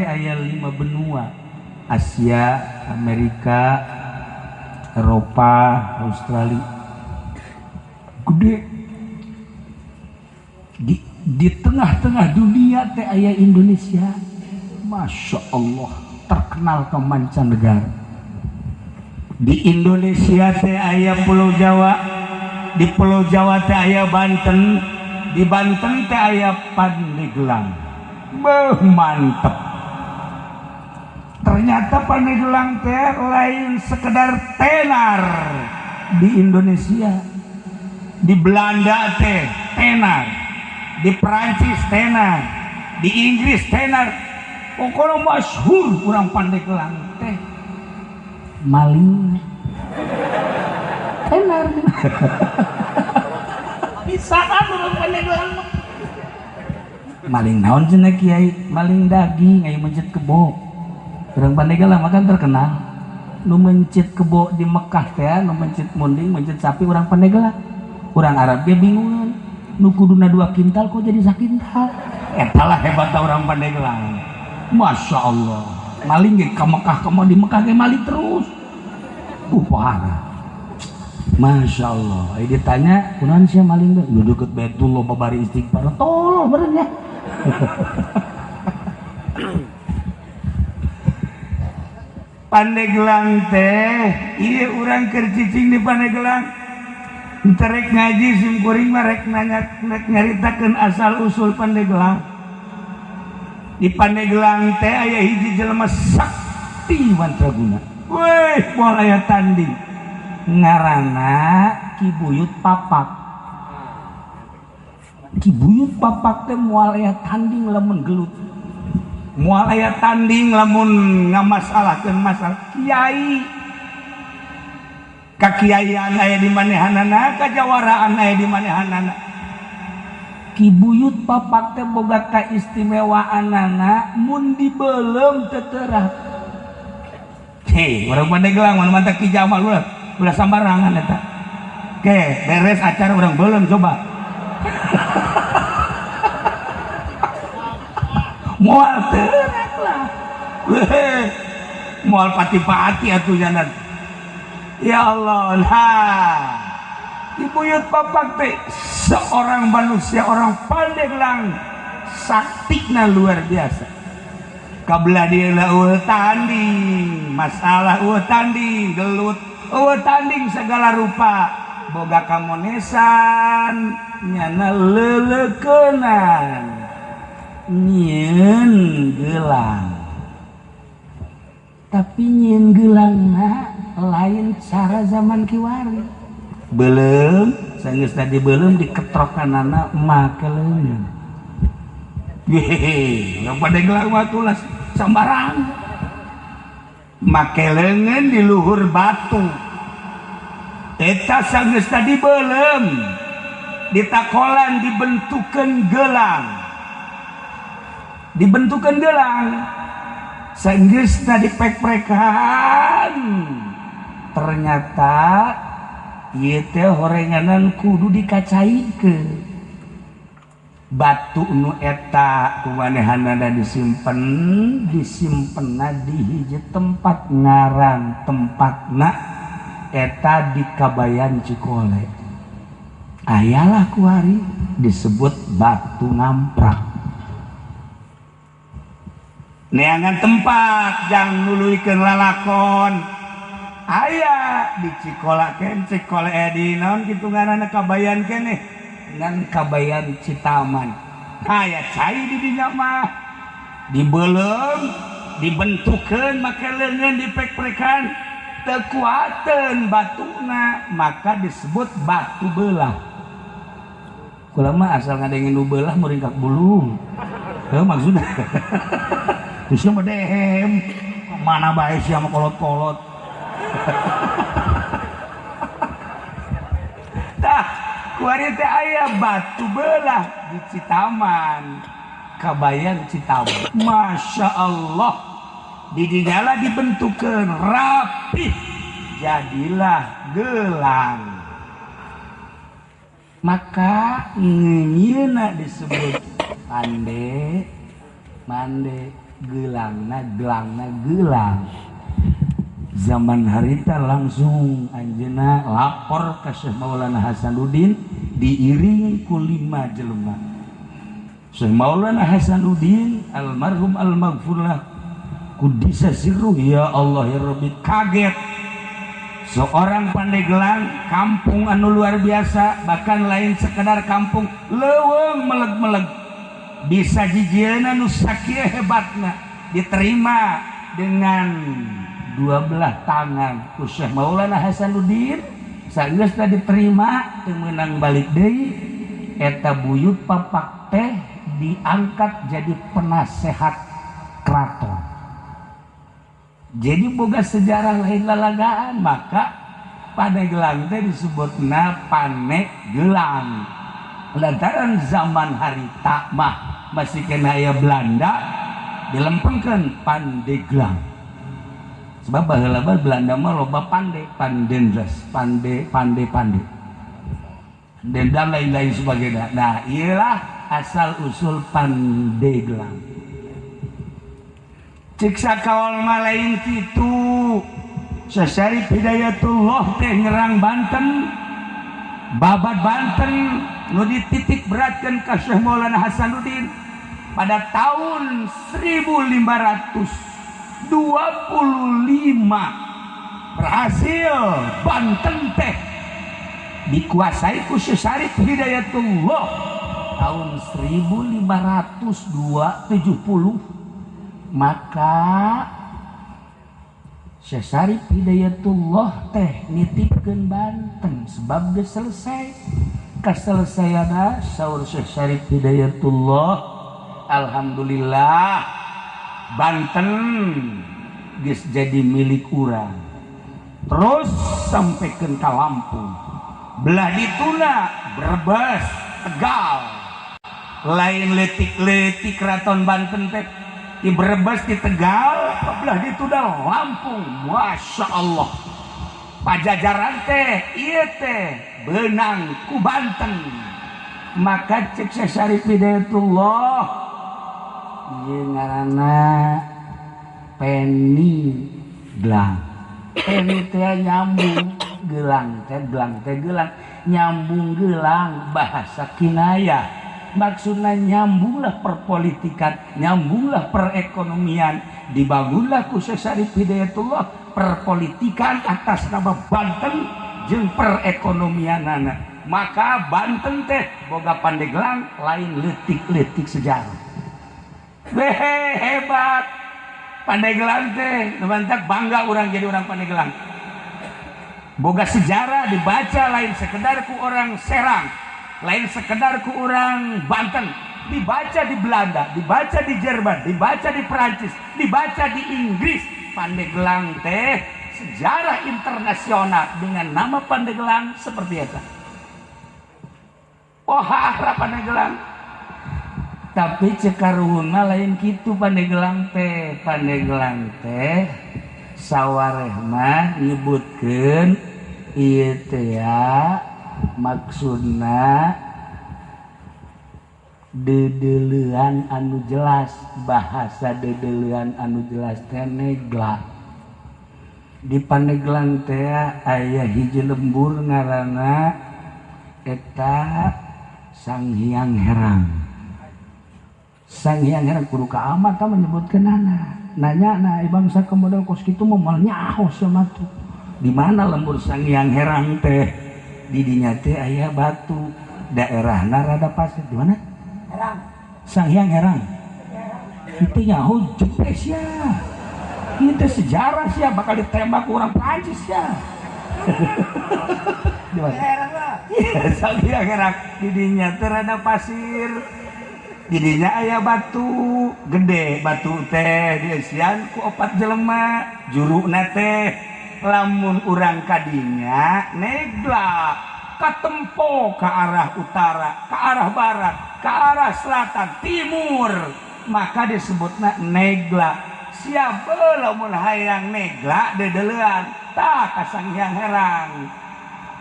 Aya 5 benua, Asia, Amerika, Eropa, Australia. Gede. Di tengah-tengah dunia teh aya Indonesia. Masya Allah, terkenal ke mancanegara. Di Indonesia teh aya Pulau Jawa. Di Pulau Jawa teh aya Banten. Di Banten teh aya Pandeglang. Beuh, mantep. Ternyata Pandeglang teh lain sekedar tenar di Indonesia. Di Belanda teh tenar, di Perancis tenar, di Inggris tenar. Pokoknya masyhur urang Pandeglang teh maling tenar. Bisa kan urang Pandeglang? Maling naon cenah Kiai? Maling daging aya mencit kebo. Urang Pandeglang makan terkenal. Nu mencit kebo di Mekah teh, nu mencit munding, mencit sapi urang Pandeglang. Urang Arab ge bingungan. Nu kuduna 2 kintal kok jadi sakintal. Eta lah hebatna urang Pandeglang. Masya Allah. Maling ge ka Mekah, di Mekah ge maling terus. Parah. Masya Allah. Ai ditanya, kunaon sia maling teh? Nu deukeut Baitullah babari istighfar. Tolol beureun ya. Pandeglang teh ieu urang keur cicing di Pandeglang. Terek ngaji sim kuring mah rek nyaritakeun asal usul Pandeglang. Di Pandeglang teh aya hiji jelema sakti mantraguna. Weh, moal aya tanding. Ngaranna Ki Buyut Papak. Ki Buyut Papak teh moal aya tanding lamun gelut. Moal aya tanding lamun ngamasalahkeun masalah kiai. Kakiaian aya di manehanana, kajawaraan aya di manehanana. Ki Buyut Papak teh boga kaistimewaanana mun dibeulem teu teurah. Hei, urang Pandeglang mun mantap Ki Jamal ulah sambarangan eta. Oke, beres acara urang beulem coba. Moal teurah lah. Moal pati-pati atuh jangan. Ya Allah, nah Ki Buyut Papak teh seorang manusia, orang Pandeglang saktina luar biasa. Kabelah dia eueuh tanding, masalah eueuh tanding, gelut eueuh tanding segala rupa, boga kamonesan, nyana leuleukeunan, nyieun gelang. Tapi nyieun geulangna lain cara zaman kiwari. Belum, sageus tadi belum diketrokanana make leungeun. Yehe, urang Pandeglang mah tulas sambarang. Make leungeun di luhur batu. Eta sageus tadi belum ditakolan dibentukeun gelang. Dibentukeun gelang. Sageus tadi pek-prekan. Ternyata ieu teh horenganan kudu dikacaikeun. Batu nu eta kumanehanana disimpenna di hiji tempat, ngaran tempatna eta di Kabayan Cikole. Ayalah kuari disebut Batu Ngamprak. Neangan tempat jang nuluykeun lalakon. Aya di Cikolakeun, Cikole di naon kitu ngaranna Kabayan keneh. Ngan Kabayan Citaman. Aya cai di dinya mah. Dibeulem, dibentukeun make leungeun dipek-pekan, teu kuateun batuna, maka disebut batu beulah. Kula mah asal ngadengin nu beulah muringkak bulung. Heuh maksudna. Geus mah dehem. Mana bae sia mah kolot-kolot. Tah, kuari teh aya batu beulah di Citaman, Kabayan Citaman. Masya Allah, di dinyala dibentukeun rapi, jadilah gelang. maka nyeuna disebut pande mande gelangna gelang. Zaman harita langsung anjeunna lapor ka Syekh Maulana Hasanuddin diiring ku 5 jelema. Syekh Maulana Hasanuddin almarhum al-maghfurlah kuddisa sirruh, ya Allah ya Rabbi, kaget seorang Pandeglang, kampung anu luar biasa, bahkan lain sekedar kampung leuweung meleg-meleg, bisa jijieuna nu sakieu hebatna diterima dengan 12 tangan ku Syekh Maulana Hasanuddin. Sageusna diterima teu meunang balik deui, eta buyut papak teh diangkat jadi penasehat keraton. Jadi boga sejarah lain lalagaan, maka Pandeglang teh disebutna Panegelang. Lantaran zaman harita mah masih kena aya Belanda, dilempengkeun Pandeglang. Sebab baheula Belanda mah loba pandendras, pande. Dan lain-lain sebagainya. Nah, iyalah asal usul Pandeglang. Cik sakawal mah lain kitu. Syekh Syarif Hidayatullah teh nyerang Banten, babat Banten nu dititik beratkeun ka Syekh Maulana Hasanuddin pada tahun 1525. Berhasil Banten teh dikuasai ku Syekh Syarif Hidayatullah tahun 1570. Maka Syekh Syarif Hidayatullah teh nitipkeun Banten sebab geus selesai. Kaselesaiana saur Syekh Syarif Hidayatullah, alhamdulillah Banten geus jadi milik urang. Terus sampeikeun ka Lampung. Belah dituna Brebes, Tegal. Lain letik-letik keraton Banten teh di Brebes, di Tegal, belah dituna Lampung. Masya Allah, Pajajaran teh ieu teh beunang ku Banten. Maka cek Syekh Syarif Hidayatullah ieu ngaranna Peniglang. Peni teh nyambung, gelang teh gelang nyambung gelang, bahasa kinayah. Maksudnya nyambunglah perpolitikan, nyambunglah perekonomian, dibangunlah ku Syekh Syarif Hidayatullah perpolitikan atas nama Banten jeung perekonomianana. Maka Banten teh boga Pandeglang lain leutik-leutik sejarah. Hebat Pandeglang teh, nubantak bangga orang jadi orang Pandeglang. Boga sejarah dibaca lain sekedar ku orang Serang, lain sekedar ku orang Banten, dibaca di Belanda, dibaca di Jerman, dibaca di Perancis, dibaca di Inggris. Pandeglang teh sejarah internasional dengan nama Pandeglang seperti itu. Wah, Pandeglang. Tapi cekaruhuna lain kitu Pandeglang teh. Pandeglang teh sawareh mah nyebutkeun ieu teh ya maksudna dedeleuan anu jelas, bahasa dedeleuan anu jelas teh negla. Di Pandeglang teh aya hiji lembur ngaranna eta Sang Hyang Herang. Sang Hyang Herang kudu ka amat ta menyebutkeunana. Nanya bangsa kemudian kos kitu momal nyaho sama tuh. Di mana lembur Sang Hyang Herang teh? Di dinya teh aya batu. Daerahna rada pasir. Di mana? Herang. Sang Hyang Herang. Itu nyaho jepes ya. Itu sejarah sih bakal ditembak orang Prancis ya. Di mana? Herang lah. Iya, Sang Hyang Herang. Di dinya teh rada pasir. Didinya aya batu gede, batu teh diisian ku 4 jelema. Juruna teh lamun urang kadinya negla katempo ke arah utara, ke arah barat, ke arah selatan, timur, maka disebutna negla. Siapa lamun hayang negla dedeleuan tah ka Sang Hyang Herang.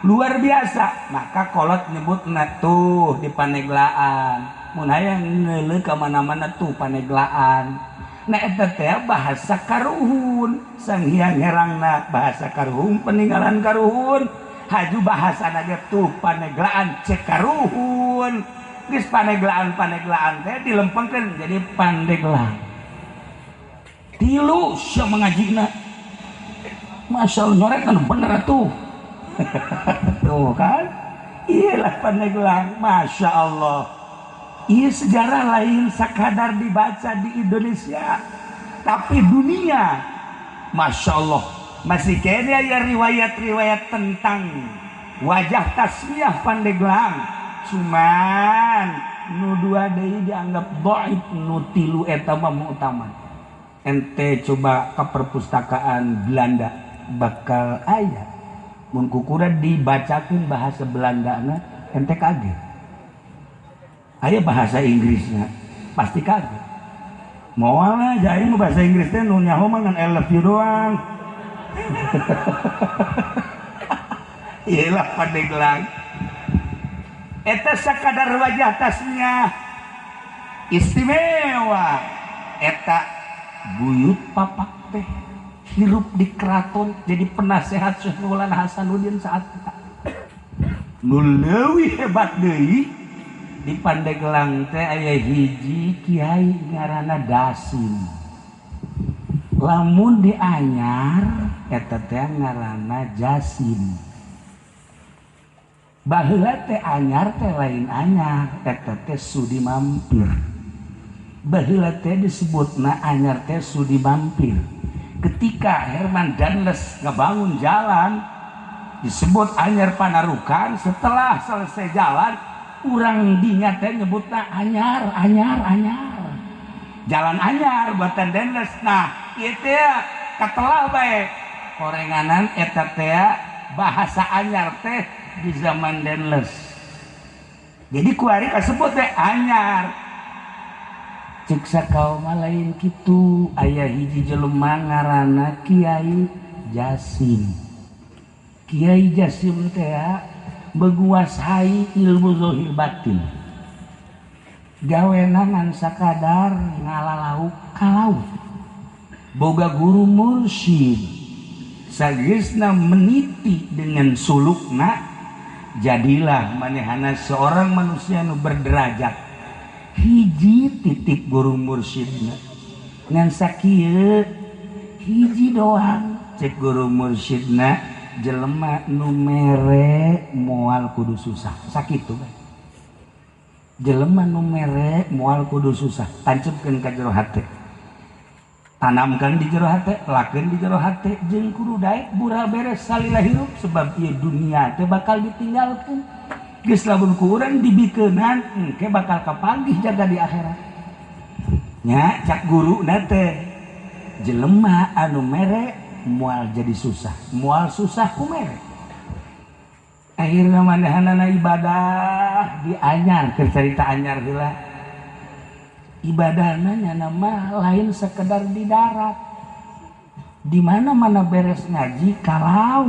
luar biasa. Maka kolot nyebutna tuh di Paneglaan mun aya ngeuleuh ka mana-mana tuh Paneglaan. Nah eta teh bahasa karuhun sang hyang herangna bahasa karuhun peninggalan karuhun haju bahasa ge tuh Paneglaan cek karuhun geus Paneglaan teh dilempengkeun jadi Pandeglang. Tilu sia mangajina Masya Allah nyorek kan bener tuh. Tuh kan iyalah Pandeglang. Masya Allah iya sejarah lain sekadar dibaca di Indonesia tapi dunia Masya Allah masih kayaknya ya riwayat-riwayat tentang wajah tasmiyah Pandeglang. Cuman nu dua deui dianggap dhaif, nu tilu eta mah utama. Ente coba ke perpustakaan Belanda bakal aya mun kukura dibacakeun bahasa Belandana ente kaget. Aya bahasa Inggrisnya pasti kaget. Moal aja aing bahasa Inggris teh nu nyaho mah ngan I love you doang. Iyalah Pandeglang. Eta sakadar wajah tasnya istimewa. Eta buyut papak teh hirup di keraton jadi penasehat Syekh Maulana Hasanuddin saat kita. Nu leuwih hebat deui di Pandeglang teh aya hiji kiai ngaranna Dasim. Lamun di Anyar eta teh ngaranna Jasim. Baheula teh Anyar teh lain Anyar, eta teh Sudi Mampir. Baheula teh disebutna Anyar teh Sudi Mampir. Ketika Herman Darles ngebangun jalan disebut Anyar Panarukan, setelah selesai jalan urang dinya teh nyebutna Anyar. Jalan Anyar buatan Darles. Nah, ieu teh katelah bae korenganan eta teh bahasa Anyar teh di zaman Darles. Jadi kuari kasebut teh Anyar. Cek sakaum lain kitu aya hiji jelema ngaranna Kiai Jasim. Kiai Jasim teh menguasai ilmu zahir batin. Gawena ngan sakadar ngalalauk kalau boga guru mursyid sageusna meniti dengan sulukna jadilah manehana seorang manusia nu berderajat. Hiji titip guru mursyidna ngan sakieu hiji doang cek guru mursyidna jelema nu mere moal kudu susah sakitu bae. Jelema nu mere moal kudu susah tancepkeun ka jero hate, tanamkan di jero hate, lakeun di jero hate jeung kudu daek bura beres salila hirup sebab ieu dunia teh bakal ditinggalkeun. Geus lamun ku urang dibikeunan engke bakal kapanggih jaga di akhirat. Nya cak guruna teh jelema anu mere moal jadi susah, moal susah ku mere. Akhirna manehana ibadah di Anyar, keur carita Anyar heula. Ibadahna nya nama lain sekedar di darat. Di mana-mana beres ngaji kalau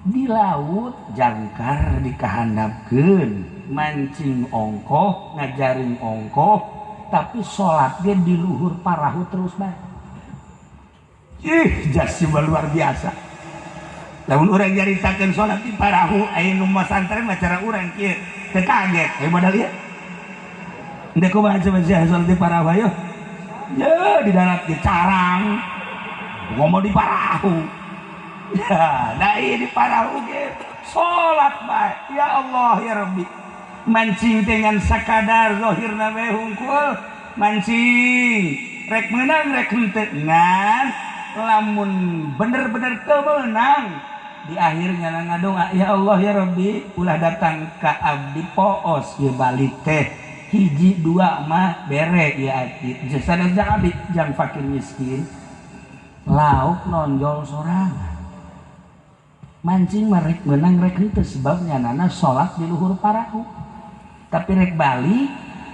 di laut jangkar dikahandapkeun mancing ongkoh ngajaring ongkoh tapi sholat ge di luhur parahu terus bae. Jasim luar biasa. Lamun urang nyaritakeun sholat di parahu aya nu masantren macara urang kieu teu kaget aya modal ieu. Endek kumaha coba sholat di parahu ayo. Ya di darat di carang ngomong di parahu. Ya, dai di parahu ge salat bae. Ya Allah ya Rabbi. Mancing dengan sakadar zahirna bae hungkul, mancing rek meunang rek henteu ngan lamun bener-bener teu meunang di akhirnya ngadonga ya Allah ya Rabbi ulah datang ka abdi poos ye balik teh hiji dua mah bere ya ati jasana abdi jang fakir miskin lauk nonjol sorangan. Mancing merek menang rek henteu sebabnya nana salat di luhur parahu. Tapi rek balik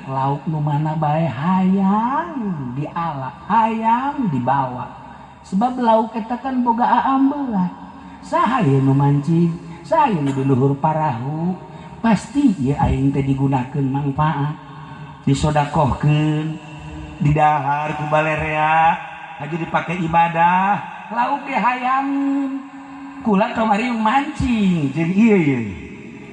lauk nu mana bae hayang diala, hayang dibawa. Sebab lauk eta kan boga aambeulak. Saha ieu nu mancing? saya di luhur parahu pasti ya aing teh digunakeun manfaat disodakohkeun didahar ku balerea aja dipakai ibadah lauk ge hayangin kula kamari mancing jeung ieu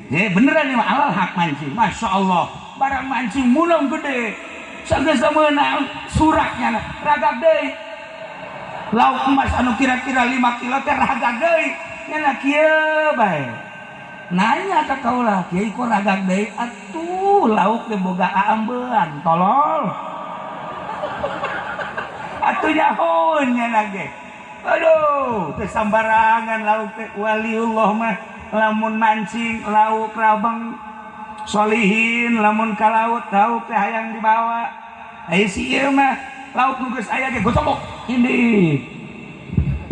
ya beneran mah alal hak mancing masya Allah barang mancing mulung gede sagesa meunang suraknya ragak deui lauk emas anu kira-kira 5 kilo teh ragak deui nya kieu bae nanya ka kaula kieu kok ragak deui atuh lauk teh boga aambean tolol atuh nyahoun nya ge aduh teu sambarangan lauk teh waliullah mah lamun mancing lauk rabeng solihin lamun ka laut lauk teh hayang dibawa aya si ieu mah lauk nu geus aya ge gocobok ini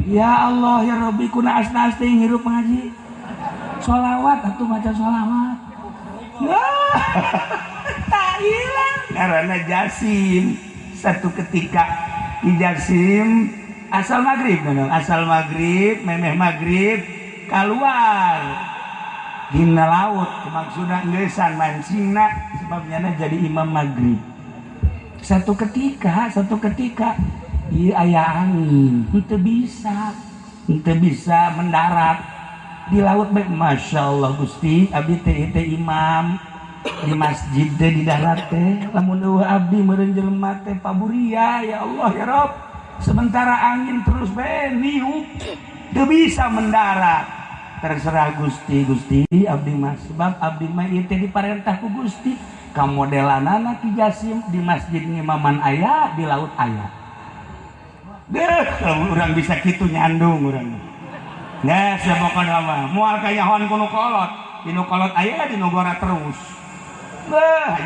ya Allah ya Rabbi kunaas-naas teh ngirup ngaji sholawat atuh maca sholawat tak hilang karena Jasim satu ketika di Jasim asal maghrib memeh maghrib keluar dina laut maksudna ngeusan mancingna sebabnya jadi imam maghrib satu ketika ieu aya angin henteu bisa mendarat di laut bae masya Allah Gusti abdi teh imam di masjid teh di darat teh lamun eueuh abdi meureun jelema teh paburia ya Allah ya Rabb sementara angin terus bae niup teu bisa mendarat terserah Gusti abdi mah sebab abdi mah ieu teh diparentah ku Gusti ka modelanana Ki Jasim di masjid ngimaman aya di laut aya kalau urang bisa kitu nyandung urang geus pokona mah moal kayahon ku nu kolot di nu kolot aya di nu gora terus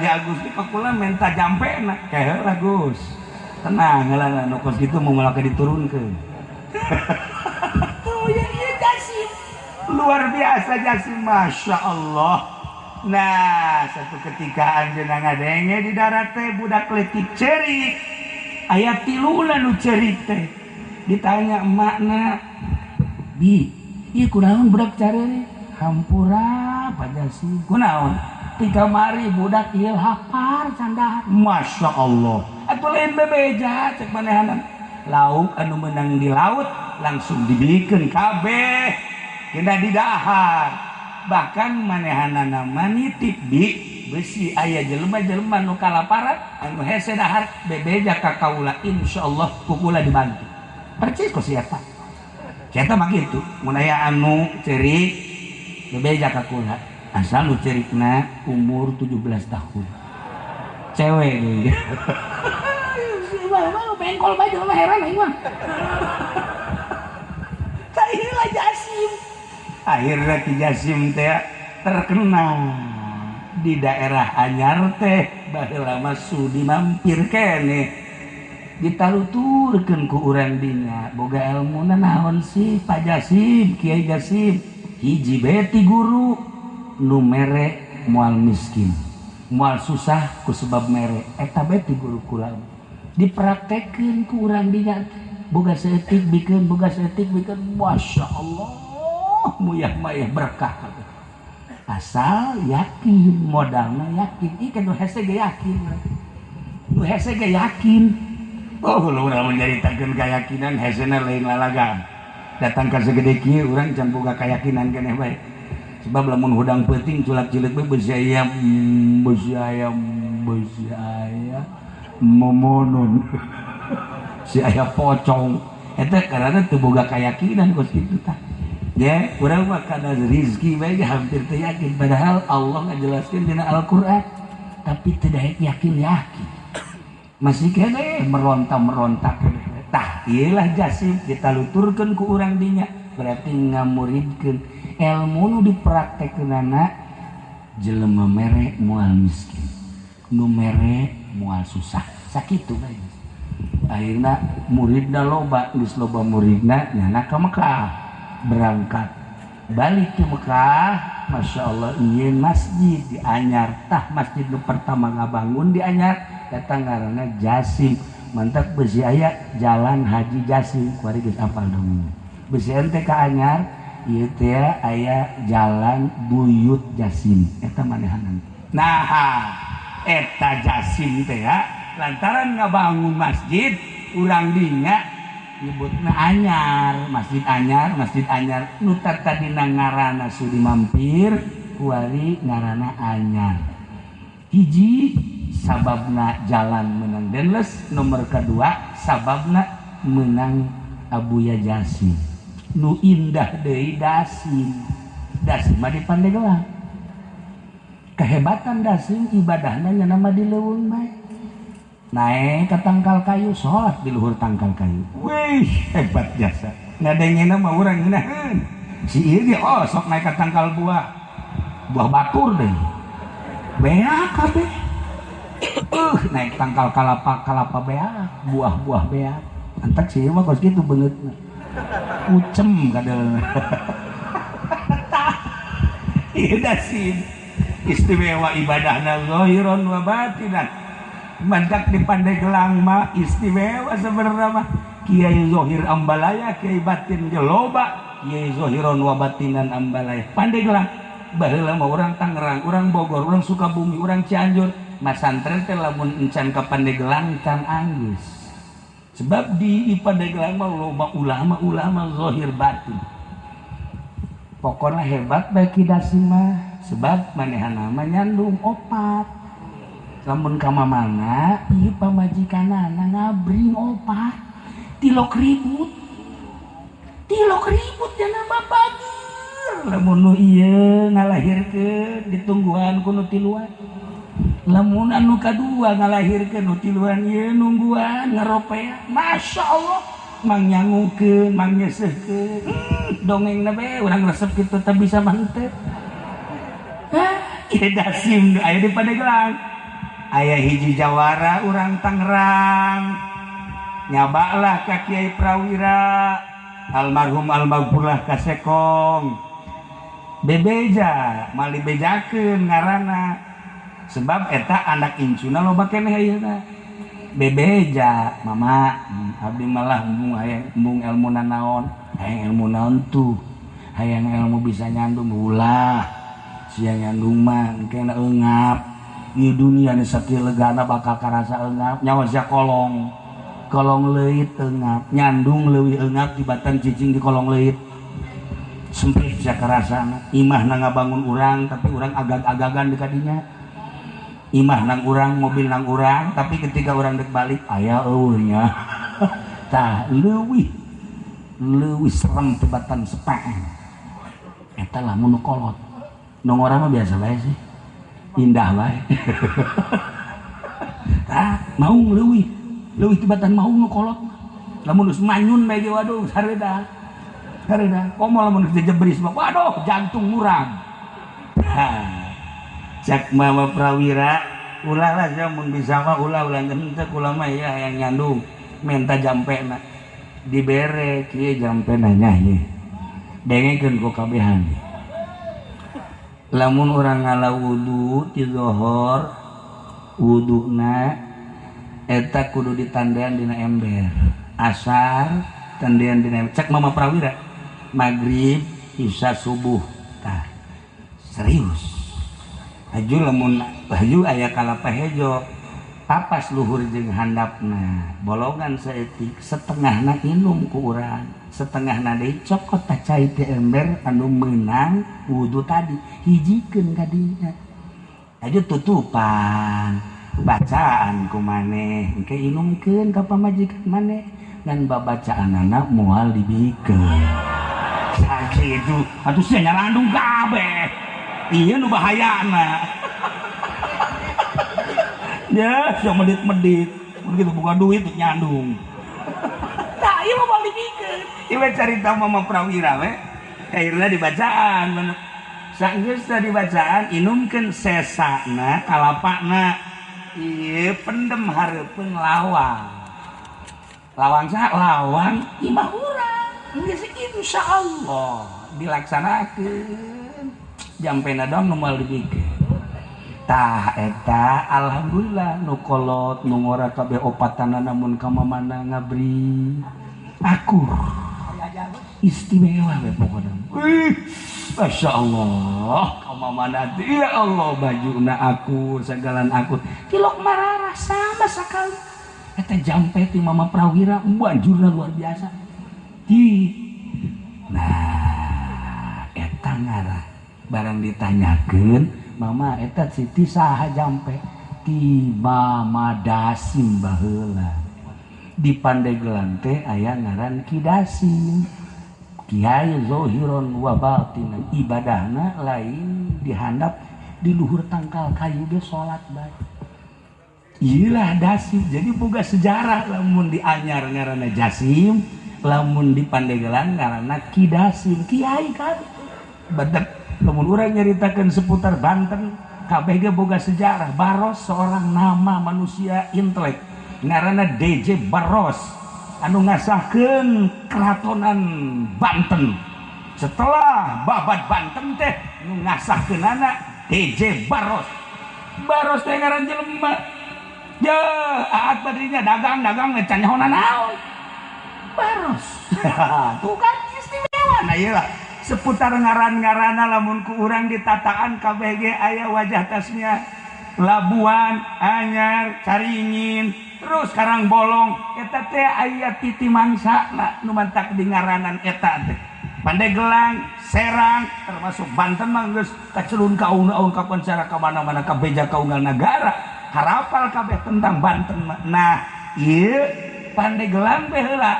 ya Gusti pakula menta jampena keheula Gus tenang heula nu kos kitu mau mulak diturunkeun tuh ya ieu Jasim luar biasa Jasim masya Allah. Nah satu ketika anjeunna ngadenge di darat teh budak leutik cerik aya tiluna nu cerik teh ditanya emakna bi ieu kunaon budak careureuk hampura Pak Jasim kunaon ti kamari budak ieu hafar candahan masya Allah atuh lain bebeja cek manehanna lauk anu meunang di laut langsung dibelikeun kabeh kena didahar bahkan manehanana manitip di besi aya jelema-jelema nu kalaparan anu hese dahar bebeja ka kaula insyaallah kukula dibantu percis ku sia eta mah kitu mun aya anu cerik bebeja ka kula asal nu cerikna umur 17 tahun cewek deui mah bengkol bae mah heran aing mah tah Jasim akhirnya Ki Jasim teh terkenal di daerah anyar teh baheula mah sudi mampir kene ditaluturkeun ku urang dinya boga elmuna naon sih Pak Jasim Kiai Jasim hiji beti guru nu mere moal miskin moal susah ku sebab mere eta beti guru kula dipraktekeun ku urang dinya boga saeutik bikeun masya Allah muyah-mayah berkah asal yakin modalna yakin ikan nu hese ge yakin oh lu urang menceritakeun keyakinan hesena lain lalagan datang ka segede kieu urang can boga keyakinan keneh bae sebab lamun hudang peuting culak-cileuk bae beusi aya momonun si aya pocong eta karana teu boga keyakinan kos kitu tah ya urang mah kana rezeki bae hampir teu yakin padahal Allah ngajelaskeun dina Al-Qur'an tapi teu daek yakin masih kene meronta tah ieu lah Jasim ditaluturkeun ku urang dinya berarti ngamuridkeun ilmu nu dipraktekeunana jelema mere moal miskin nu mere moal susah sakitu bae akhirna muridna loba geus loba muridna nyana ka Mekah berangkat balik ke Mekah masya Allah ieu masjid di anyar tah masjid nu pertama ngabangun di anyar datang ngaranna Jasim mantap besi aya jalan Haji Jasim kuari geus apal dong besi ente ka anyar ieu teh aya jalan Buyut Jasim eta manehanan. Nah, eta Jasim teh ya lantaran ngabangun masjid urang dinya nyebutna anyar, masjid anyar nu tadina ngaranna sudi mampir kuari ngaranna anyar. Hiji sababna jalan menang denles, nomor kedua sababna menang Abuya Jasim. Nu indah deui Dasim mah di Pandeglang. Kehebatan Dasim ibadahna nya nama di leuweung bae. Naik ke tangkal kayu sholat di luhur tangkal kayu. Wih hebat jasa. Ngadengena mah urang ngeunaheun. Si ieu ge sok naik ke tangkal buah batur deui. Beak kabeh. Naik tangkal kalapa beak, buah beak. Antak sih mah kos kitu beungeutna. Ucem kadel. Ieu Dasim istimewa ibadahna zahiron wa batinan. Mandak di Pandeglang mah istimewa sebenarnya mah Kiai Zohir Ambalaya, Kiai Batin Jeloba, Kiai Zohiron wa Batinan Ambalaya. Pandeglang baheula mah urang Tangerang, urang Bogor, urang Sukabumi, urang Cianjur, masantren teh lamun encan ka Pandeglang can anggeus. Sebab di Pandeglang mah loba ulama Zohir Batin. Pokoknya hebat bae Ki Dasim mah sebab manehana mah nyandung opat. Lamun ka mamana ieu pamajikanana ngabring opat 3.000 cenah babageur. Lamun nu ieu ngalahirkeun ditungguan ku nu tiluan, lamun anu kadua ngalahirkeun nu tiluan ieu nungguan ngaropea. Masyaallah mang nyangukeun mang nyeseuhkeun dongengna bae urang resep kitu teh bisa mah henteu. Ieu Dasim aya di Pandeglang. Aya hiji jawara urang Tangerang nyabalah ka Kiai Prawira almarhum almarhumlah ka Sekong bebeja mali bejakeun ngaranna sebab eta anak incuna loba keneh ayeuna bebeja mama abdi malah embung elmuna naon hayang ilmu naon tuh hayang ilmu bisa nyandung ulah sia nyandung mah engkena eungap. Di dunia ini sakieu legana bakal karasa eungap nyawa sia kolong leuit eungap nyandung leuwih eungap tibatan cicing di kolong leuit sempit sia karasana. Imah na ngabangun urang tapi urang agag-agagan di kadinya, imah nang urang mobil nang urang tapi ketika urang dek balik aya eueuhnya tah leuwih serem tibatan sepaan eta lamun nu kolot nu ngora mah biasa bae sih indah bae. Mau leuwih tibatan mau nu kolot lamun geus manyun bae ge waduh sareda komo lamun geus jebris mah waduh jantung murang. Cak mama Prawira ulah lah mun bisa mah ulah henteu kula mah ya hayang nyandung menta jampena dibere kieu jampena nya ieu dengekeun ku kabehan. Lamun orang ngala wudu ti zuhur wuduna eta kudu ditandean dina ember, asar tandean dina ember. Cek mama Prawira magrib isya subuh tah serius haju aya kalapa hejo papas luhur jeung handapna bolongan saeutik setengahna inum ku urang setengahna deui cokot tah cai ti ember anu meunang wudu tadi hijikeun ka dinya aju tutupan bacaan ku maneh engke inumkeun ka pamajikan maneh ngan babacaanana moal dibikeun sakitu atuh sia nyarandung kabeh ieu nu bahayana. Ya, yang medit-medit, begitu buka duit nyandung. Nah, iya mau balik pikir. Ibu cerita mama Prawira, akhirnya dibacaan, bener. Saenggeus dibacaan, inumkeun sesana, kalapana, iya pendem hareupeun lawang. Lawang saha? Lawang imah urang. Geus insyaallah dilaksanakeun. Jampena dong nu moal dipikeun. Tah eta alhamdulillah nu kolot nu ngora kabeh opatanana namun ka mamana ngabri akur istimewa we pokoknya. Wih, Masya Allah, kamu mana ya Allah, baju na akur, segalan akur, kilok mararah sama sekali. Eta jampe ti Mama Prawira, banjurna luar biasa. Nah, eta ngarah, barang ditanyakan, Mama eta Siti saha jampe, ti Mama Dasim baheula. Di Pandeglang teh aya ngaran Ki Dasim. Kiai zohiron wa batinan, ibadahna lain dihandap di luhur tangkal kayu ge salat bae. Iyalah Dasim, jadi boga sejarah. Lamun di Anyar ngaranna Jasim, lamun di Pandeglang ngaranna Ki Dasim, kiai kan. Badak lamun urang nyaritakeun seputar Banten, kabeh ge boga sejarah. Baros seorang nama manusia intelek ngaranna DJ Baros anu ngasahkeun keratonan Banten. Setelah babat Banten teh nu ngasahkeunana DJ Baros. Baros teh ngaran jelema. Ya, aat badrinya dagang can nyaho naon. Baros. Tuh kan istimewa. Nah iyalah seputar ngaran-ngaranna lamun ku urang ditataan kabeh ge aya wajah tasnya Labuan, Anyar, Caringin, terus Karangbolong, eta teh aya titi mangsana nu mantak di ngaranan eta teh. Pandeglang, Serang, termasuk Banten mah geus kacelun ka aun-aun kapancara ka mana-mana ka beja ka unggal negara. Harapal kabeh tentang Banten mah. Nah, ieu Pandeglang baheula.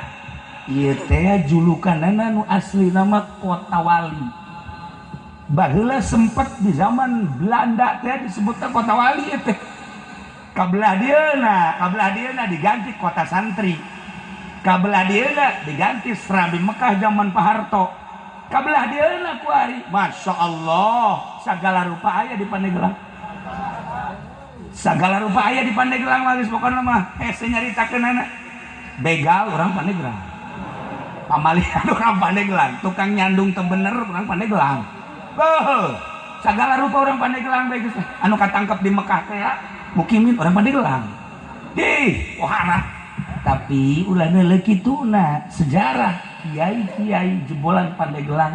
Ieu teh julukanana nu asli nama Kota Wali. Baheula sempet di zaman Belanda teh disebutna Kota Wali teh. Kabelah dieuna diganti Kota Santri. Kabelah dieuna diganti Serambi Mekah zaman Pak Harto. Kabelah dieuna ku ari, Masya Allah, sagala rupa aya di Pandeglang. Sagala rupa aya di Pandeglang mah geus pokona mah hese nyaritakeunana. Begal orang Pandeglang. Pamalihan orang Pandeglang, tukang nyandung teu bener orang Pandeglang. Sagala rupa orang Pandeglang bae geus anu katangkep di Mekah teh ya mukimin orang Pandeglang. Wahana. Tapi ulana leuh kituna sejarah kiai-kiai jebolan Pandeglang,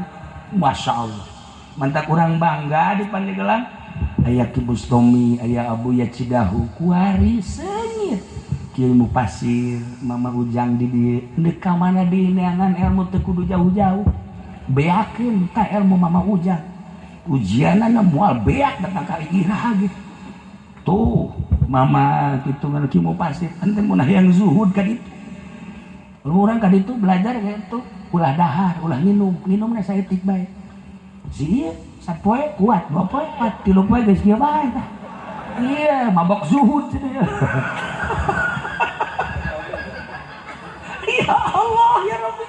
Masya Allah. Mantak urang bangga di Pandeglang. Aya Ki Bustomi, aya Abuya Cidahu, kuari senyit. Kiai Mupasir, Mama Ujang di dieu. Deuk ka mana di neangan ilmu teu kudu jauh-jauh. Beakeun ta ilmu Mama Ujang. Ujianana moal beak datang ka irah gitu. Tuh, Mama kitu ngan Ki Mupasir, ente mun hayang zuhud ka ditu. Lu urang ka ditu belajar gitu, ulah dahar, ulah nginumna saeutik bae. Si ieu sapoe kuat, 2 poe kuat, 3 poe geus kieu bae tah. Iya, mabok zuhud cenah. Ya Allah ya Rabbi.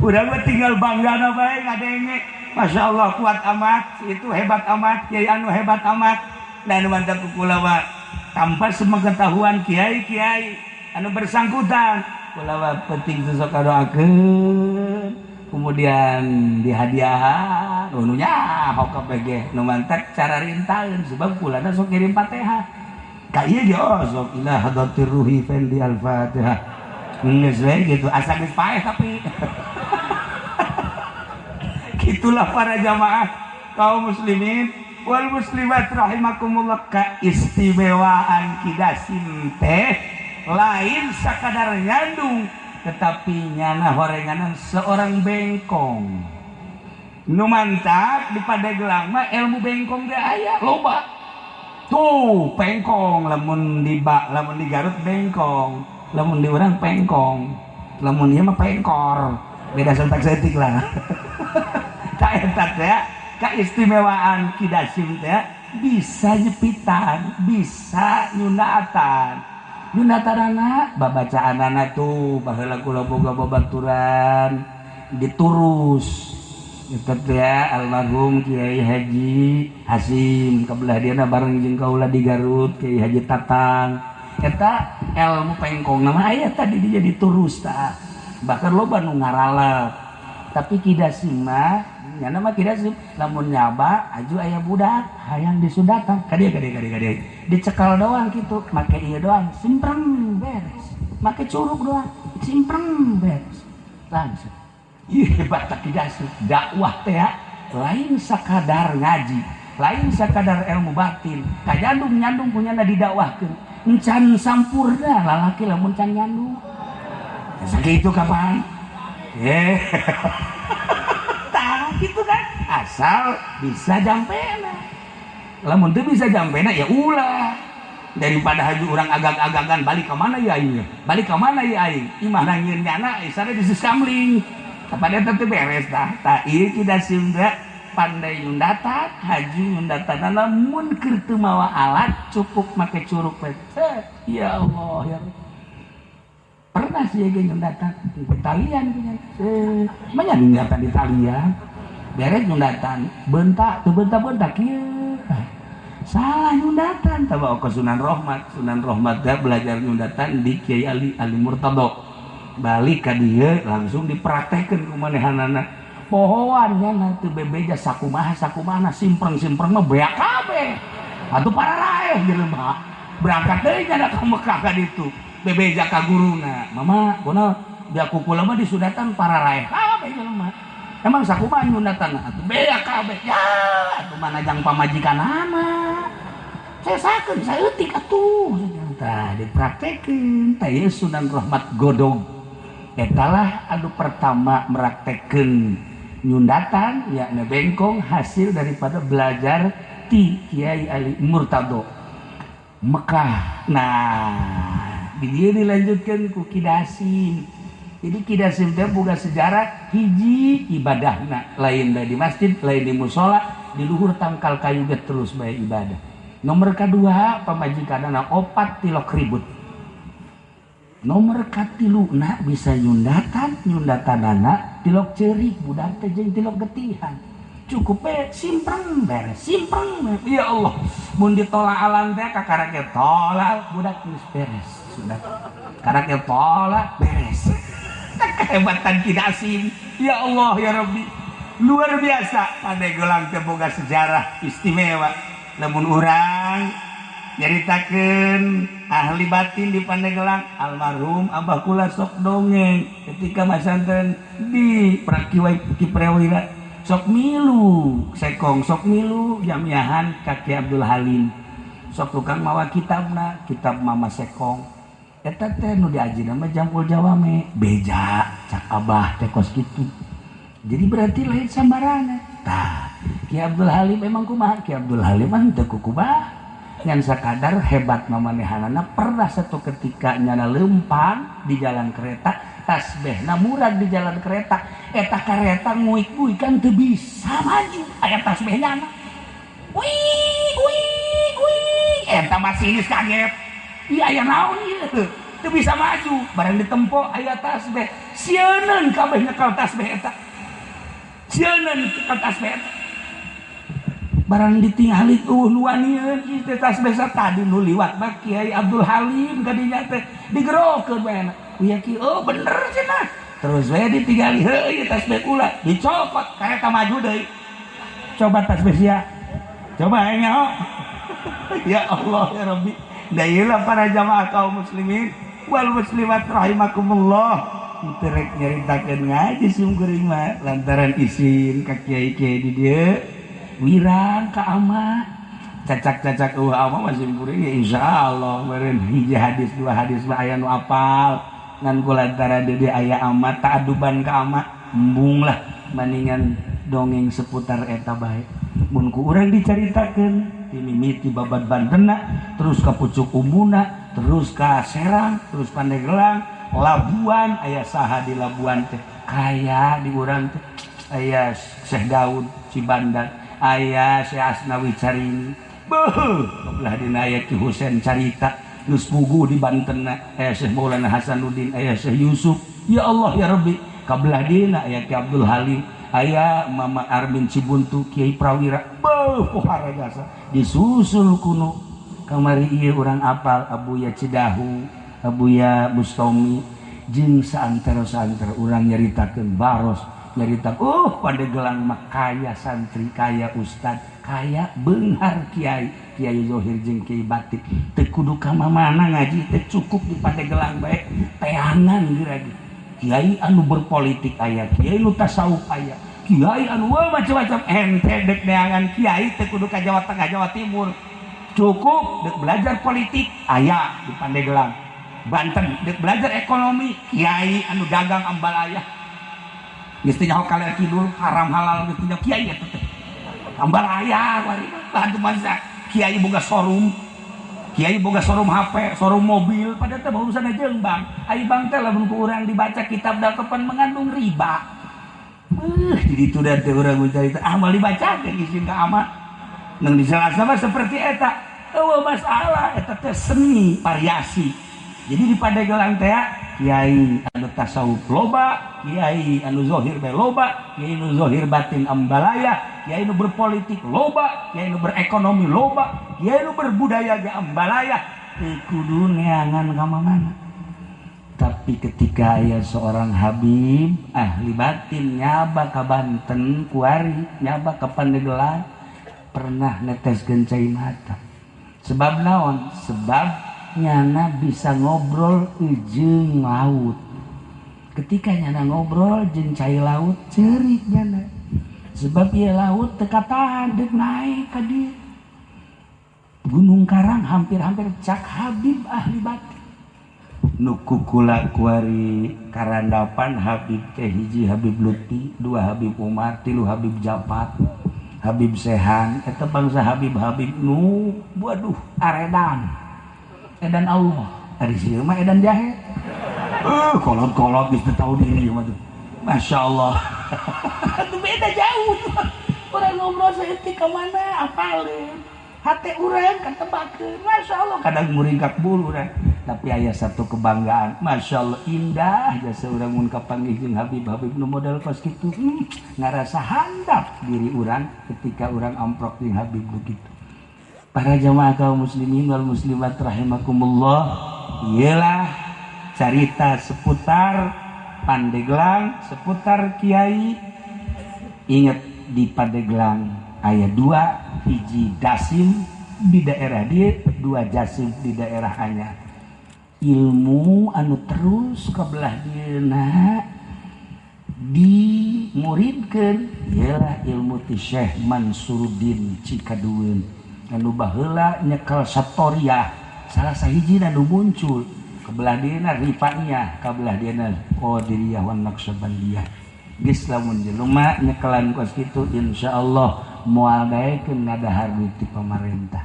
Urang mah tinggal banggana bae ngadenge. Masya Allah kuat amat, itu hebat amat, kiai anu hebat amat. Dan mantap kula mah tanpa sepengetahuan kiai-kiai anu bersangkutan, kula mah penting sok kadoakeun, kemudian dihadiahan, nu nyaho kabeh ge nu mantap cara rintaeun sebab kula sok kirim Fatihah. Ka ieu ge sok ila hadatir ruhi fil al-Fatihah. Geus we gitu, asa geus paeh tapi. Itulah para jamaah kaum muslimin wal muslimat rahimakumullah, keistimewaan Ki Dasim teh lain sakadar nyandung tetapi nyana horenganan seorang bengkong. Nu mantap di Pandeglang mah ilmu bengkong ge aya loba. Tuh pengkong lamun di Garut bengkong, lamun di urang pengkong, lamun ieu mah pengkor. Beda sentak-sentik lah. Tak eta teh keistimewaan Ki Dasim teh bisa nyepitan, bisa nyunatan. Nyunatanana babacaanana tuh baheula kula boga babaturan diturus. Eta teh almarhum Kiai Haji Hasim kabelah diana bareng jeung kaula di Garut Kiai Haji Tatang. Eta ilmu pengkong nama aya tadi dia diturus tah. Bahkan loba nu ngaralep. Tapi Ki Dasim mah nya nama Ki Dasim lamun nyaba aju aya budak hayang disundatan ka dieu dicekal doang gitu, make ieu doang simpreng beres, make curug doang simpreng beres langsung Iya hebat tak dasuh dakwah teh lain sakadar ngaji, lain sakadar ilmu batin. Kanyandung punya didakwahkeun. Encan sampurna lalaki lamun can nyandung. Sakitu kapan? Tah gitu kan. Asal bisa jampena. Lamun teu bisa jampena ya ulah. Daripada haju orang agak-agagan balik ke mana ya aing? Balik ke mana ya aing? Imah nangieun nyana isana disuskamling. Kepada itu beres dah. Tak iya kita sunda pandai nyundatan, haji nyundatan. Namun kertu mawa alat cukup make curug pecah. Ya Allah ya. Pernah sih ya nyundatan Italian punya. Banyak nyundatan Italian. Beres nyundatan, bentak, tuh bentak kieu. Salah nyundatan. Tahu ke Sunan Rohmat gak belajar nyundatan di Kiai Ali Murtado. Balik ka dieu langsung dipraktekkeun ku manehanana. Pohoan nya teu bebeja sakumaha simpreng mah beak kabeh. Atuh para raeh jelema. Berangkat deui nya ka Mekah ka ditu. Bebeja ka guruna. Mama, kunaon? Dia kukula mah disudatan para raeh kabeh jelema. Emang sakumaha nyundatan atuh beak kabeh. Ya, atuh mana jang pamajikanana. Saya sakeun saeutik atuh. Tah dipraktekkeun. Tah ieu Sunan Rohmat Godog. Etalah anu pertama meraktekeun nyundatan yakni bengkong hasil daripada belajar ti Kiai Ali Murtado Mekah. Nah, dia dilanjutkan ku Kidasim. Jadi Kidasim teh boga sejarah hiji ibadahna lain di masjid, lain di musola, di luhur tangkal kayu ge terus bae ibadah. Nomor kedua pamajikanana opat tilok ribut. Nomor katiluna bisa nyundatanana tilok ceurik budak teh jeung tilok getihan. Cukup simpreng beres. Ya Allah, mun ditolaalan teh kakarake tolak budak geus beres. Sudah. Karake tolak beres. Kehebatan Kidasim. Ya Allah ya Rabbi. Luar biasa Pandeglang teh boga sejarah istimewa. Lamun urang nyaritakeun ahli batin di Pandeglang almarhum Abah kula sok dongeng ketika masanten di Kiprewira sok milu sekong sok milu jamiahan Kaki Abdul Halim sok tukang mawa kitabna kitab Mama Sekong eta teh nu diajina mah Jampul Jawa me beja cak Abah teh kos kitu jadi berarti lain sambarana tah Ki Abdul Halim emang kumaha Ki Abdul Halim mah teu kukuba yang sakadar hebat mamanehanana pernah satu ketika nyana lempang di jalan kereta tasbehna murag di jalan kereta eta kereta nguik-nguik kan teu bisa maju aya tasbehnya wih eta masinis kaget ieu aya naon ieu teu bisa maju barang ditempo aya tasbeh sieuneun kabeh nyekel tasbeh eta sieuneun nyekel tasbeh eta barang ditinggali nuanieun ieu tasbeh tadi nu liwat mah Kiai Abdul Halim kadinya teh digerokeun bae uya ki oh bener cenah terus we ditinggali heuh ieu tasbeh ulah dicopot kareta maju deui coba tasbeh sia coba nya ya Allah ya Rabbi da ieu para jamaah kaum muslimin wal muslimat rahimakumullah terek nyaritakeun ngaji sungkuring mah lantaran isin ka kiai-kiai di dieu wirang ka ama cacak ama masih kuring ya insyaallah meureun hiji hadis dua hadis mah aya nu apal ngan kulantaran deui aya ama taaduban ka ama embung lah maningan dongeng seputar eta bae mun ku urang dicaritakeun ti mimiti babad bandena terus ka pucuk umbuna terus ka Serang terus Pandeglang Labuan aya saha di Labuan teh kaya di urang teh aya Syekh Daud Cibandan aya Syekh Asnawi Carini beuh belah dina aya Ki Husein Carita geus pugu di Banten aya Syekh Maulana Hasanuddin aya Syekh Yusuf ya Allah ya Rabbi kabelah dina aya Ki Abdul Halim aya Mama Armin Cibuntu Kiai Prawira beuh pohara jasa disusul kuno kamari ieu urang apal Abuya Cidahu Abuya Bustomi jeung saantero-saantero urang nyaritakeun baros nyarita Pandeglang mah kaya santri kaya ustad kaya beunghar Kiai Zohir jeung Kiai Batik teu kudu ka mamana ngaji teh cukup di Pandeglang bae teangan geuragi kiai anu berpolitik aya, kiai nu tasawuf aya, kiai anu macam-macam. Ente dek neangan kiai teh kudu ka Jawa Tengah Jawa Timur, cukup dek belajar politik aya di Pandeglang. Banten dek belajar ekonomi, kiai anu dagang ambal aya, geus teh nyaho kalea kidul haram halal geus teh kiai eta teh ambal aya. Bantu masa kiai boga showroom, kiai boga showroom HP, showroom mobil, pada teh urusan jeung bang. Ai bang teh lamun ku urang dibaca kitab dakepan mengandung riba. Jadi itu dan teh urang mencari teh amal dibacakeun izin ka ama. Nang dijelasna mah seperti eta. Eueuh masalah eta teh seni variasi. Jadi di Pandeglang teh kiai anu tasawuf loba, kiai anu zahir bae loba, kiai anu zahir batin ambalaya, kiai anu berpolitik loba, kiai anu berekonomi loba, kiai anu berbudaya ge ambalaya. Teu kudu neangan ka mana. Tapi ketika aya seorang habib ahli batin nyaba ka Banten kuari, nyaba ka Pandeglang, pernah neteskeun cai mata. Sebab naon? Sebab nyana bisa ngobrol jeung laut. Ketika nyana ngobrol jeung cai laut ceurik nyana. Sebab ieu laut teu katahan deuk naik ka dieu. Gunung Karang hampir-hampir cak habib ahli batin. Nu kukula kuari karandapan habib teh hiji Habib Lutfi, dua Habib Umar, tilu Habib Japat, Habib Sehan, eta bangsa habib-habib nu waduh aredan. Edan Allah, ari sieu mah edan jahe. Kolot-kolot geus teu tahu diri mah tuh. Masya Allah. Itu beda jauh. Orang ngobrol saeutik ka mana apaleun. Hate urang katebakeun. Masya Allah kadang muringkak bulu urang. Tapi aya satu kebanggaan. Masya Allah indah jasa urang mun kapanggih jeung habib-habib nu model kos kitu. Ngarasa handap diri urang ketika urang amprok jeung habib begitu. Para jamaah kaum muslimin wal muslimat rahimakumullah, ialah cerita seputar Pandeglang, seputar kiai. Ingat di Pandeglang aya dua, hiji Dasim di daerah dia, dua Jasim di daerah anyar. Ilmu anu terus kabelah dieuna dimuridkeun ialah ilmu ti Syekh Mansuruddin Cikadueun. Anu baheula nyekel Satoriyah, salah sahiji anu muncul kebelah dieuna Rifaiyah, kabelah dieuna Qadiriyah wan Naqsabandiyah. Geus lamun jelema nyekelan kos kitu insyaallah moal daekeun ngadahar duit ti pamarentah.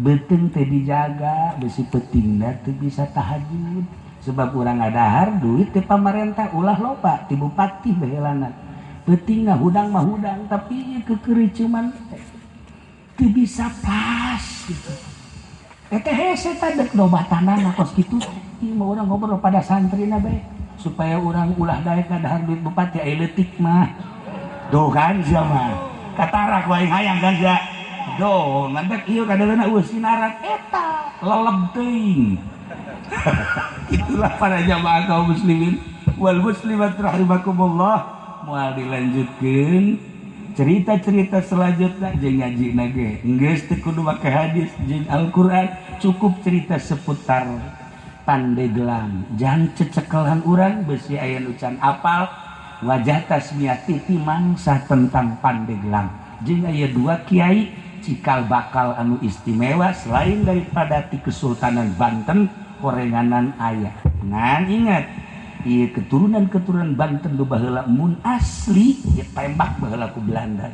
Beuteung teh dijaga, besi peutingna teu bisa tahajud. Sebab urang ngadahar duit ti pamarentah ulah loba ti bupati baheulana. Peutingna hudang mah hudang, tapi kekericiuman teu bisa pas gitu. Eta hese teh dek lobatanana kos kitu. Ieu mah urang ngobrol pada santrina bae supaya urang ulah daek ngadahar duit bupati aya leutik mah. Duh kan sia mah. Katarak wae hayang kan sia. Duh ngantek ieu kadaleuna eueuh sinaran eta leleb teuing. Itulah para jamaah kaum muslimin wal muslimat rahimakumullah, moal dilanjutkeun cerita-cerita selanjutnya jeung ngajina ge geus teu kudu make hadis jeung Al-Qur'an, cukup cerita seputar Pandeglang. Jangan cecekelan urang besi aya nu can apal wajah tasmiyati ti mangsa tentang Pandeglang. Jeung aya dua kiai cikal bakal anu istimewa selain daripada ti Kesultanan Banten korenganan aya. Ngan ingat ieu keturunan-keturunan Banten nu baheula mun asli ya tembak baheula ku Belanda.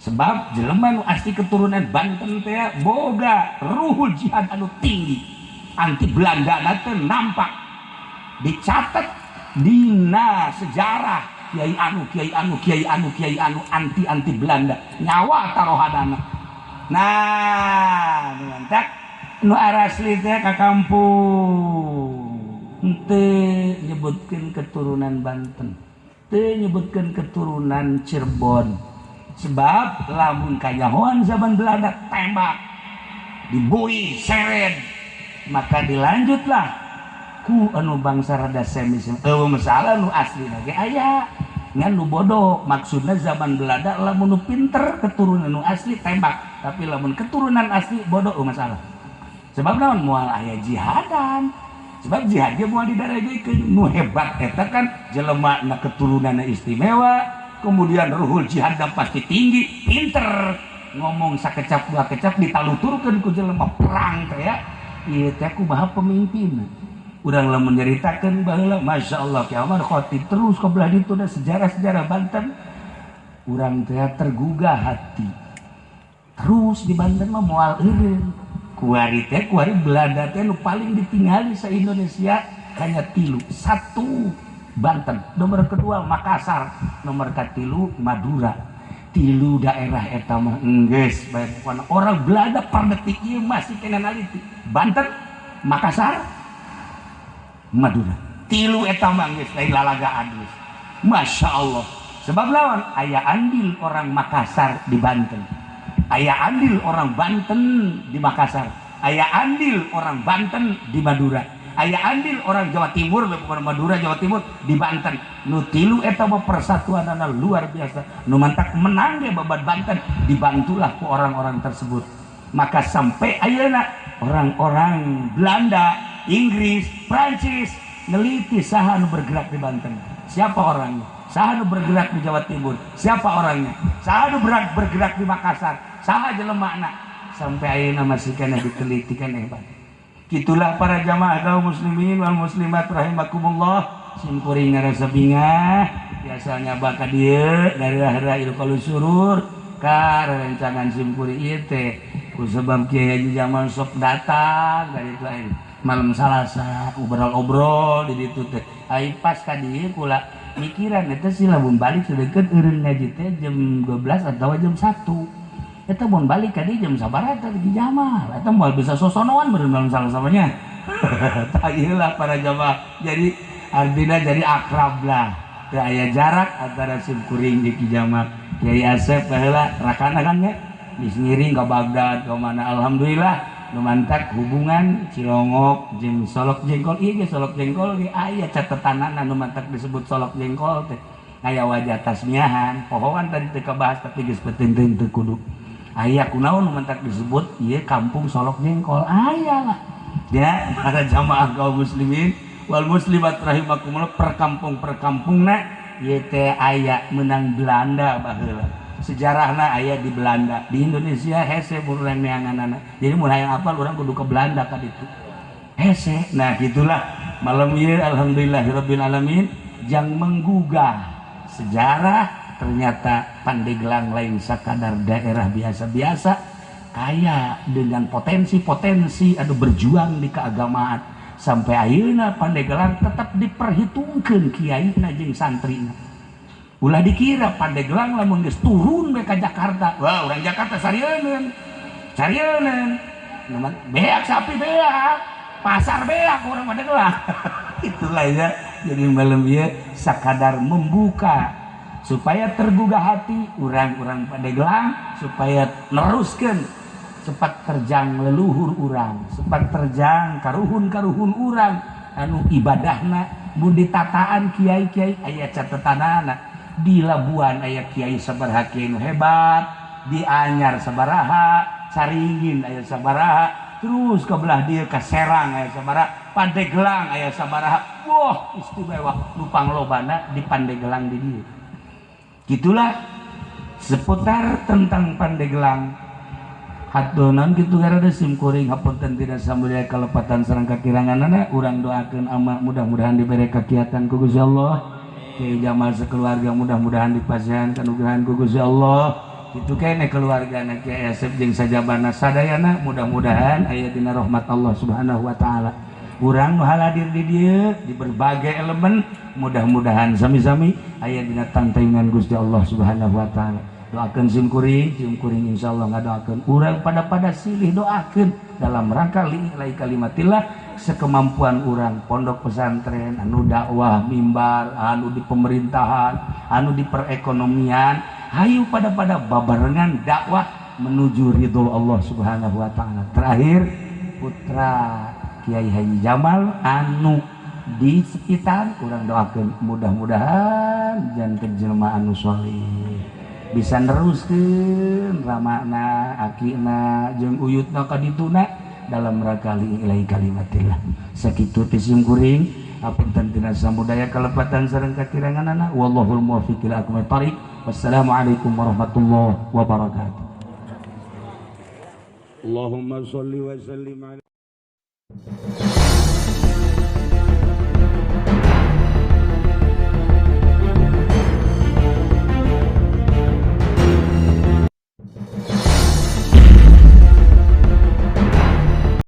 Sebab jelema nu asli keturunan Banten teh boga ruhul jihad anu tinggi. Anti Belanda teh nampak dicatat dina sejarah kiai anu anti Belanda nyawa tarohadana. Nah, ngantak nu asli teh ka kampung teu nyebutkeun keturunan Banten, teu nyebutkeun keturunan Cirebon. Sebab lamun kanyahoan zaman Belanda tembak, dibui, seret, maka dilanjutlah ku anu bangsa rada semis. Masalah nu asli ge aya, ngan nu bodoh. Maksudna zaman Belanda lamun nu pinter keturunan nu asli tembak, tapi lamun keturunan asli bodoh masalah. Sebab naon moal aya jihadan. sebab jihad dia mau didarajikeun nu hebat eta kan jelema na keturunanna istimewa, kemudian ruhul jihad pasti tinggi, pinter ngomong sakecap dua kecap ditaluturkeun ku jelema perang teh ya. Ieu teh kumaha pemimpin. Urang lamun nyaritakeun baheula masyaallah kiamat khotib terus ka belah ditu da sejarah-sejarah Banten. Urang teh tergugah hati. Terus di Banten mah moal eureun. Kuari Belanda teh nu paling ditinggali sa Indonesia hanya 3. 1 Banten, nomor kedua Makassar, nomor katilu Madura. 3 daerah eta mah enggeus bae orang Belanda per detik ieu masih kena naliti. Banten, Makassar, Madura. 3 eta mah geus lain lalagaan geus. Masya Allah. Sebab lawan aya andil orang Makassar di Banten. Aya andil orang Banten di Makassar. Aya andil orang Banten di Madura. Aya andil orang Jawa Timur, bukan Madura, Jawa Timur di Banten. Nu 3 eta mah persatuanana luar biasa. Nu mantak menang ge babat Banten dibantulah ku orang-orang tersebut. Maka sampai ayeuna orang-orang Belanda, Inggris, Prancis neliti saha nu bergerak di Banten. Siapa orangnya? Saha nu bergerak di Jawa Timur? Siapa orangnya? Saha nu bergerak di Makassar? Saha jelemana? Sampai ayeuna masih kena diteliti kan hebat. Kitulah para jamaah kaum muslimin wal muslimat rahimakumullah. Simkuring ngarasa bingah biasanya baka dieu dari daerah Ilqul Surur ka rencangan simkuring ieu teh ku sebab Kiai Haji Jamal sok datang dari itu aing malam Salasa obrol-obrol di ditu teh ai pas ka dieu kula mikiran eta sih lamun balik sedeket eureun ngaji teh jam 12 atau jam 1 eta mun balik ka dieu jam sabaraha teh di Jamal eta moal bisa sosonoan beureun malam Salasa nya tah ieu lah para jamaah jadi artinya jadi akrab lah teu aya jarak antara simkuring jeung Ki Jamal. Kiai Asep baheula rakana kan nya geus ngiring ka Bagdad ka mana alhamdulillah nu mantak hubungan Cilongok jeung Solok Jengkol. Ieu ge Solok Jengkol ge aya catetanana nu mantak disebut Solok Jengkol teh aya wajah tasmiahan pohokan tadi teu kabahas tapi geus penting teu kudu aya kunaon nu mantak disebut ieu kampung Solok Jengkol aya lah ya para jamaah kaum muslimin wal muslimat rahimakumullah perkampung-perkampungna ieu teh aya menang Belanda baheula. Sejarahna aya di Belanda. Di Indonesia hese urang neanganana. Jadi mun hayang apal urang kudu ke Belanda ka ditu. Hese. Nah, gitulah malam ieu alhamdulillahirabbil alamin jang menggugah sejarah ternyata Pandeglang lain sakadar daerah biasa-biasa kaya dengan potensi-potensi anu berjuang di keagamaan. Sampai ayeuna Pandeglang tetap diperhitungkeun kiaina jeung santrina. Ulah dikira Pandeglang lamun geus turun we ka Jakarta. Wah, urang Jakarta sarieun. Beak sapi beak, pasar beak urang Pandeglang. Itulah ya. Jadi malam ieu sakadar membuka supaya tergugah hati urang-urang Pandeglang supaya neruskeun cepat terjang leluhur urang, cepat terjang karuhun-karuhun urang anu ibadahna mun ditataan kiai-kiai aya catetanana di Labuan aya kiai sabaraha kiai nu hebat, di Anyar sabaraha, Caringin aya sabaraha, terus ke belah dieu ka Serang aya sabaraha, Pandeglang aya sabaraha. Wah, istimewa nu panglobana di Pandeglang di dieu. Gitulah seputar tentang Pandeglang. Hatonan gitu garada simkuring hapunten tidak samudaya kalepatan sareng kakiranganana urang doakeun ama mudah-mudahan diberi kegiatan ku Gusti Allah. Kiai Jamal sekeluarga mudah-mudahan dipasihan kanugrahan ku Gusti Allah. Kitu kene keluargana Kiai Asep jeung sajabana sadayana mudah-mudahan aya dina rahmat Allah Subhanahu wa taala. Urang nu hadir di dieu di berbagai elemen mudah-mudahan sami-sami aya dina tantayungan Gusti Allah Subhanahu wa taala. Doakan simkuring insyaallah ngadoakeun urang pada silih doakeun dalam rangka lillahi kalimatillah sekemampuan urang pondok pesantren anu dakwah mimbar anu di pemerintahan anu di perekonomian hayu pada babarengan dakwah menuju ridho Allah Subhanahu wa taala. Terakhir putra Kiai Haji Jamal anu di sekitar urang doakeun mudah-mudahan janten jelema anu sholih bisa neruskeun ramana akina jeung uyutna ka dituna dalam rangka ilahi kalimatillah. Sakitu pisim kuring apunten tina samudaya kalepatan sareng kakiranganana wallahul muwaffiq ila aqwamit thoriq. Wassalamualaikum warahmatullahi wabarakatuh. Allahumma sholli wa sallim ala